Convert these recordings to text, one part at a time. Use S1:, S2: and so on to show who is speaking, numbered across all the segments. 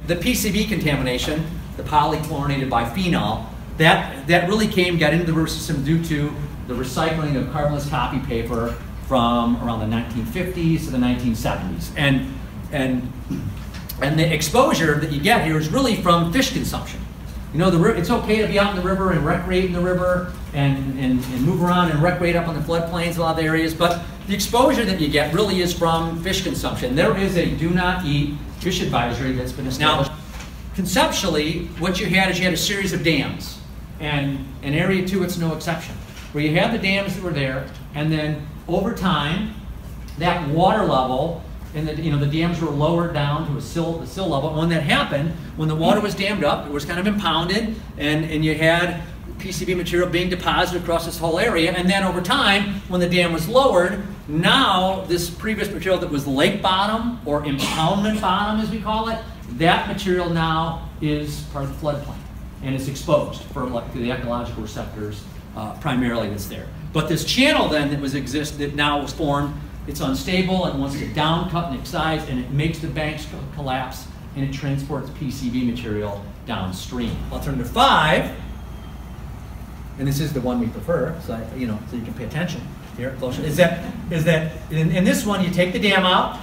S1: The PCB contamination, the polychlorinated biphenol, that really got into the river system due to the recycling of carbonless copy paper from around the 1950s to the 1970s. And the exposure that you get here is really from fish consumption. You know, it's okay to be out in the river and recreate in the river and move around and recreate up on the floodplains in a lot of the areas, but the exposure that you get really is from fish consumption. There is a do not eat fish advisory that's been established. Now, conceptually, what you had is you had a series of dams, and in Area 2 it's no exception, where you had the dams that were there, and then over time, that water level, and the dams were lowered down to the sill level. And when that happened, when the water was dammed up, it was kind of impounded, and you had PCB material being deposited across this whole area. And then over time, when the dam was lowered, now this previous material that was lake bottom or impoundment bottom, as we call it, that material now is part of the floodplain and is exposed to the ecological receptors primarily that's there. But this channel then that now was formed, it's unstable and wants to downcut and excise, and it makes the banks collapse, and it transports PCB material downstream. Alternative 5, and this is the one we prefer, so so you can pay attention here closer, is that in this one you take the dam out,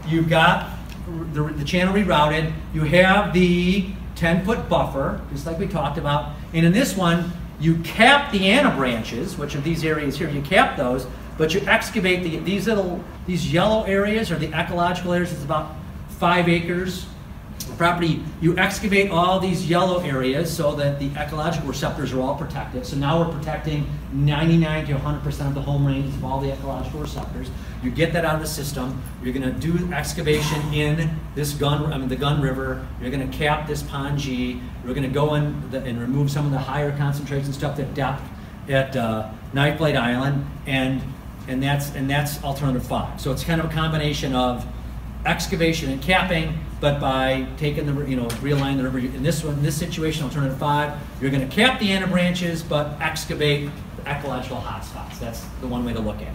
S1: you've got the channel rerouted, you have the 10-foot buffer, just like we talked about, and in this one you cap the anabranches, which are these areas here, you cap those, but you excavate these yellow areas, or the ecological areas. It's about 5 acres of property. You excavate all these yellow areas so that the ecological receptors are all protected. So now we're protecting 99 to 100% of the home ranges of all the ecological receptors. You get that out of the system. You're going to do excavation in this the Gun River. You're going to cap this pond G. You're going to go in and remove some of the higher concentration stuff at depth at Knife Blade Island, and that's alternative 5. So it's kind of a combination of excavation and capping, but by taking realigning the river. In this situation, alternative 5, you're going to cap the anabranches, but excavate the ecological hotspots. That's the one way to look at it.